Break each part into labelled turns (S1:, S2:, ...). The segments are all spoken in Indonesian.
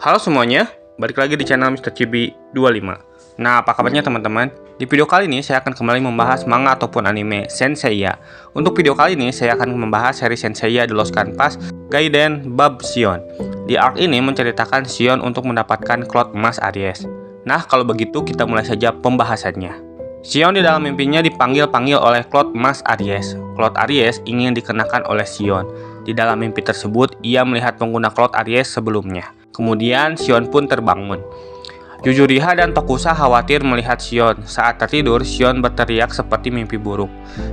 S1: Halo semuanya, balik lagi di channel Mr. Chibi 25. Nah, apa kabarnya teman-teman? Di video kali ini saya akan kembali membahas manga ataupun anime Senseiya. Untuk video kali ini saya akan membahas seri Senseiya The Lost Canvas Gaiden Bab Shion. Di arc ini menceritakan Shion untuk mendapatkan Cloud Emas Aries. Nah, kalau begitu kita mulai saja pembahasannya. Shion di dalam mimpinya dipanggil-panggil oleh Cloud Emas Aries. Cloud Aries ingin dikenakan oleh Shion. Di dalam mimpi tersebut, ia melihat pengguna Cloud Aries sebelumnya. Kemudian Shion pun terbangun. Yujuriha dan Tokusa khawatir melihat Shion. Saat tertidur, Shion berteriak seperti mimpi buruk.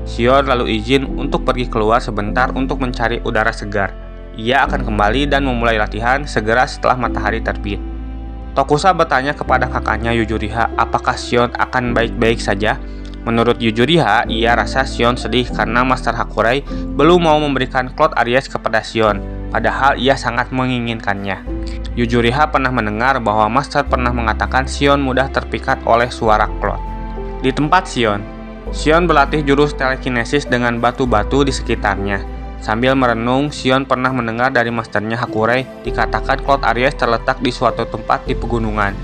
S1: Shion lalu izin untuk pergi keluar sebentar untuk mencari udara segar. Ia akan kembali dan memulai latihan segera setelah matahari terbit. Tokusa bertanya kepada kakaknya Yujuriha apakah Shion akan baik-baik saja. Menurut Yujuriha, ia rasa Shion sedih karena Master Hakurei belum mau memberikan Cloud Aries kepada Shion, padahal ia sangat menginginkannya. Yujuriha pernah mendengar bahwa Master pernah mengatakan Shion mudah terpikat oleh suara Cloud. Di tempat Shion berlatih jurus telekinesis dengan batu-batu di sekitarnya. Sambil merenung, Shion pernah mendengar dari masternya Hakurei dikatakan Cloud Aries terletak di suatu tempat di pegunungan.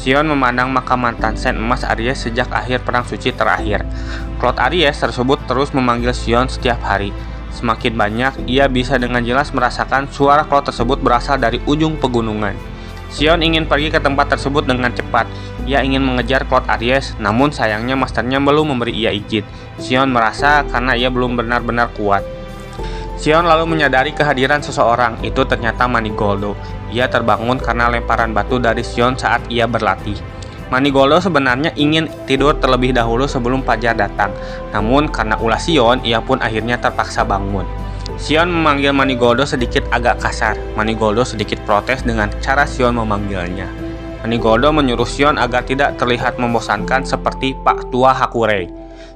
S1: Shion memandang makam mantan Sen Emas Aries sejak akhir perang suci terakhir. Cloud Aries tersebut terus memanggil Shion setiap hari. Semakin banyak, ia bisa dengan jelas merasakan suara Cloud tersebut berasal dari ujung pegunungan. Shion ingin pergi ke tempat tersebut dengan cepat. Ia ingin mengejar Cloud Aries, namun sayangnya masternya belum memberi ia izin. Shion merasa karena ia belum benar-benar kuat. Shion lalu menyadari kehadiran seseorang, itu ternyata Manigoldo. Ia terbangun karena lemparan batu dari Shion saat ia berlatih. Manigoldo sebenarnya ingin tidur terlebih dahulu sebelum fajar datang, namun karena ulah Shion, ia pun akhirnya terpaksa bangun. Shion memanggil Manigoldo sedikit agak kasar. Manigoldo sedikit protes dengan cara Shion memanggilnya. Manigoldo menyuruh Shion agar tidak terlihat membosankan seperti Pak Tua Hakurei.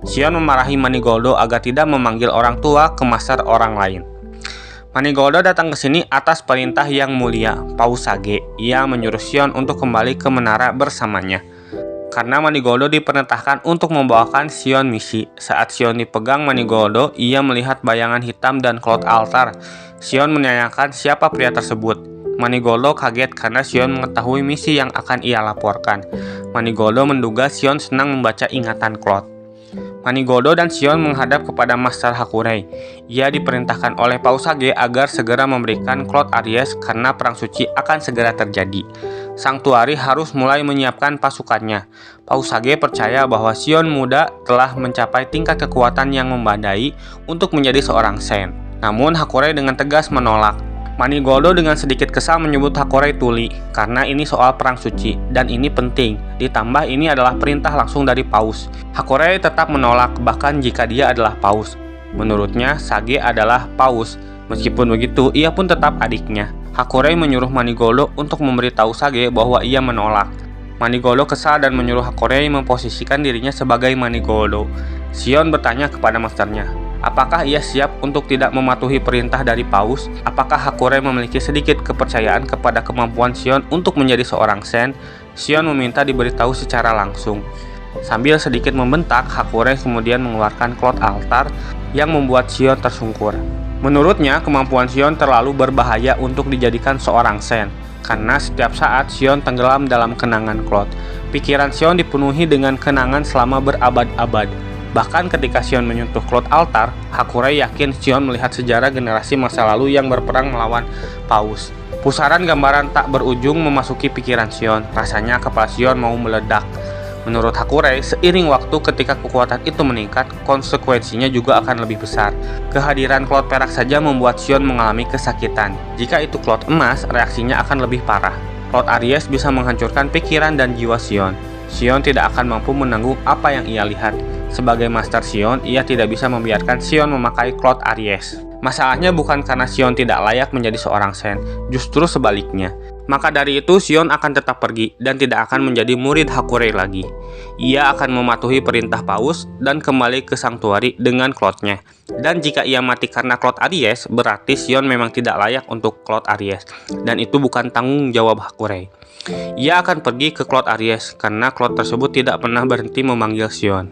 S1: Shion memarahi Manigoldo agar tidak memanggil orang tua ke master orang lain. Manigoldo datang ke sini atas perintah yang mulia, Paus Sage. Ia menyuruh Shion untuk kembali ke menara bersamanya. Karena Manigoldo diperintahkan untuk membawakan Shion misi. Saat Shion dipegang Manigoldo, ia melihat bayangan hitam dan Cloud Altar. Shion menanyakan siapa pria tersebut. Manigoldo kaget karena Shion mengetahui misi yang akan ia laporkan. Manigoldo menduga Shion senang membaca ingatan Cloud. Manigoldo dan Shion menghadap kepada Master Hakurei. Ia diperintahkan oleh Paus Sage agar segera memberikan Cloud Aries karena perang suci akan segera terjadi. Sanktuari harus mulai menyiapkan pasukannya. Paus Sage percaya bahwa Shion muda telah mencapai tingkat kekuatan yang memadai untuk menjadi seorang Sen. Namun Hakurei dengan tegas menolak. Manigoldo dengan sedikit kesal menyebut Hakurei tuli karena ini soal perang suci dan ini penting. Ditambah ini adalah perintah langsung dari Paus. Hakurei tetap menolak bahkan jika dia adalah Paus. Menurutnya Sage adalah Paus. Meskipun begitu, ia pun tetap adiknya. Hakurei menyuruh Manigoldo untuk memberitahu Sage bahwa ia menolak. Manigoldo kesal dan menyuruh Hakurei memposisikan dirinya sebagai Manigoldo. Shion bertanya kepada masternya, apakah ia siap untuk tidak mematuhi perintah dari Paus? Apakah Hakurei memiliki sedikit kepercayaan kepada kemampuan Shion untuk menjadi seorang Sen? Shion meminta diberitahu secara langsung. Sambil sedikit membentak, Hakurei kemudian mengeluarkan Cloud Altar yang membuat Shion tersungkur. Menurutnya, kemampuan Shion terlalu berbahaya untuk dijadikan seorang Sen, karena setiap saat Shion tenggelam dalam kenangan Cloud. Pikiran Shion dipenuhi dengan kenangan selama berabad-abad. Bahkan ketika Shion menyentuh Cloud Altar, Hakurei yakin Shion melihat sejarah generasi masa lalu yang berperang melawan Paus. Pusaran gambaran tak berujung memasuki pikiran Shion. Rasanya kepala Shion mau meledak. Menurut Hakurei, seiring waktu ketika kekuatan itu meningkat, konsekuensinya juga akan lebih besar. Kehadiran Cloud perak saja membuat Shion mengalami kesakitan. Jika itu Cloud emas, reaksinya akan lebih parah. Cloud Aries bisa menghancurkan pikiran dan jiwa Shion. Shion tidak akan mampu menanggung apa yang ia lihat. Sebagai Master Shion, ia tidak bisa membiarkan Shion memakai Cloud Aries. Masalahnya bukan karena Shion tidak layak menjadi seorang Sen, justru sebaliknya. Maka dari itu Shion akan tetap pergi dan tidak akan menjadi murid Hakurei lagi. Ia akan mematuhi perintah Paus dan kembali ke Sanktuari dengan Cloud-nya. Dan jika ia mati karena Cloud Aries, berarti Shion memang tidak layak untuk Cloud Aries. Dan itu bukan tanggung jawab Hakurei. Ia akan pergi ke Cloud Aries karena Cloud tersebut tidak pernah berhenti memanggil Shion.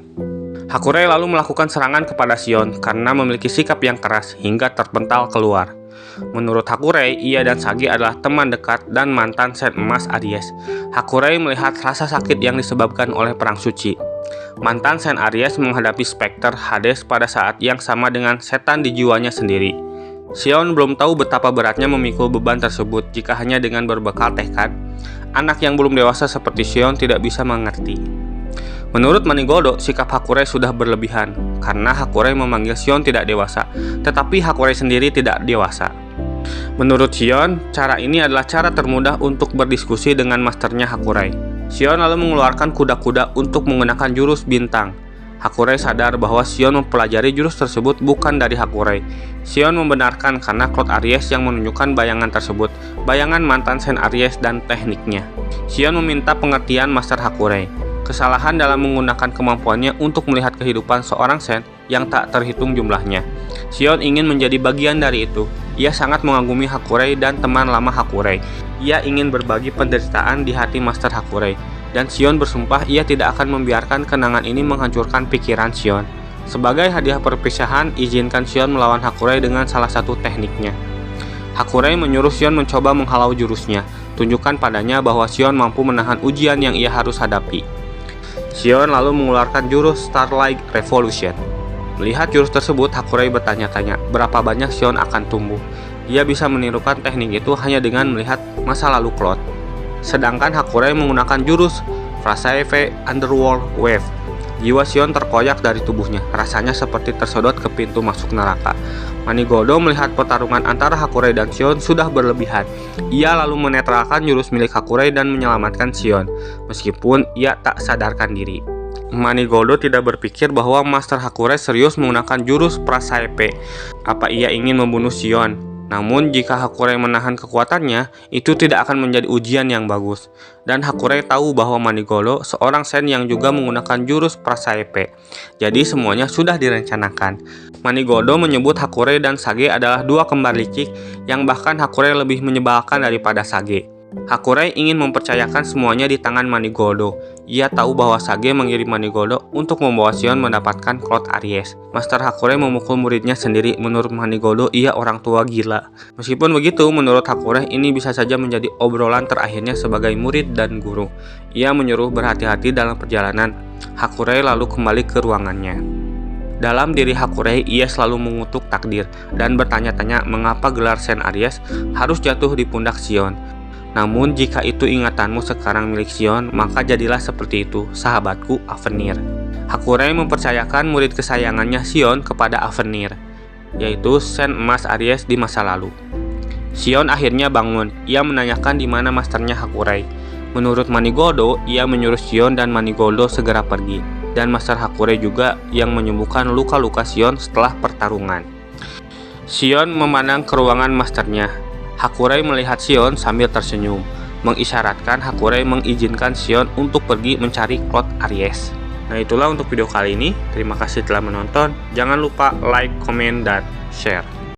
S1: Hakurei lalu melakukan serangan kepada Shion karena memiliki sikap yang keras hingga terpental keluar. Menurut Hakurei, ia dan Sage adalah teman dekat dan mantan Sen Emas Aries. Hakurei melihat rasa sakit yang disebabkan oleh Perang Suci. Mantan Sen Aries menghadapi spekter Hades pada saat yang sama dengan setan di jiwanya sendiri. Xion belum tahu betapa beratnya memikul beban tersebut jika hanya dengan berbekal tekad. Anak yang belum dewasa seperti Xion tidak bisa mengerti. Menurut Manigoldo, sikap Hakurei sudah berlebihan karena Hakurei memanggil Xion tidak dewasa, tetapi Hakurei sendiri tidak dewasa. Menurut Xion, cara ini adalah cara termudah untuk berdiskusi dengan masternya Hakurei. Xion lalu mengeluarkan kuda-kuda untuk menggunakan jurus bintang. Hakurei sadar bahwa Xion mempelajari jurus tersebut bukan dari Hakurei. Xion membenarkan karena Cloud Aries yang menunjukkan bayangan tersebut, bayangan mantan Sen Aries dan tekniknya. Xion meminta pengertian Master Hakurei. Kesalahan dalam menggunakan kemampuannya untuk melihat kehidupan seorang Sen yang tak terhitung jumlahnya. Xion ingin menjadi bagian dari itu. Ia sangat mengagumi Hakurei dan teman lama Hakurei. Ia ingin berbagi penderitaan di hati Master Hakurei. Dan Xion bersumpah ia tidak akan membiarkan kenangan ini menghancurkan pikiran Xion. Sebagai hadiah perpisahan, izinkan Xion melawan Hakurei dengan salah satu tekniknya. Hakurei menyuruh Xion mencoba menghalau jurusnya. Tunjukkan padanya bahwa Xion mampu menahan ujian yang ia harus hadapi. Xion lalu mengeluarkan jurus Starlight Revolution. Melihat jurus tersebut, Hakurei bertanya-tanya berapa banyak Xion akan tumbuh. Ia bisa menirukan teknik itu hanya dengan melihat masa lalu Cloud. Sedangkan Hakurei menggunakan jurus Frasaive Underworld Wave. Jiwa Xion terkoyak dari tubuhnya, rasanya seperti tersedot ke pintu masuk neraka. Manigoldo melihat pertarungan antara Hakurei dan Xion sudah berlebihan. Ia lalu menetralkan jurus milik Hakurei dan menyelamatkan Xion, meskipun ia tak sadarkan diri. Manigoldo tidak berpikir bahwa Master Hakurei serius menggunakan jurus Prasaipe. Apa ia ingin membunuh Xion? Namun jika Hakurei menahan kekuatannya, itu tidak akan menjadi ujian yang bagus. Dan Hakurei tahu bahwa Manigoldo seorang Sen yang juga menggunakan jurus Prasaipe. Jadi semuanya sudah direncanakan. Manigoldo menyebut Hakurei dan Sage adalah dua kembar licik yang bahkan Hakurei lebih menyebalkan daripada Sage. Hakurei ingin mempercayakan semuanya di tangan Manigoldo. Ia tahu bahwa Sage mengirim Manigoldo untuk membawa Xion mendapatkan Cloud Aries. Master Hakurei memukul muridnya sendiri. Menurut Manigoldo, ia orang tua gila. Meskipun begitu, menurut Hakurei ini bisa saja menjadi obrolan terakhirnya sebagai murid dan guru. Ia menyuruh berhati-hati dalam perjalanan. Hakurei lalu kembali ke ruangannya. Dalam diri Hakurei, ia selalu mengutuk takdir dan bertanya-tanya mengapa gelar Sen Aries harus jatuh di pundak Xion. Namun jika itu ingatanmu sekarang milik Xion, maka jadilah seperti itu, sahabatku Avenir. Hakurei mempercayakan murid kesayangannya Xion kepada Avenir, yaitu Sen Emas Aries di masa lalu. Xion akhirnya bangun. Ia menanyakan di mana masternya Hakurei. Menurut Manigoldo, ia menyuruh Xion dan Manigoldo segera pergi. Dan Master Hakurei juga yang menyembuhkan luka-luka Xion setelah pertarungan. Xion memandang ke ruangan masternya. Hakurei melihat Xion sambil tersenyum, mengisyaratkan Hakurei mengizinkan Xion untuk pergi mencari Cloud Aries. Nah, itulah untuk video kali ini. Terima kasih telah menonton. Jangan lupa like, komen, dan share.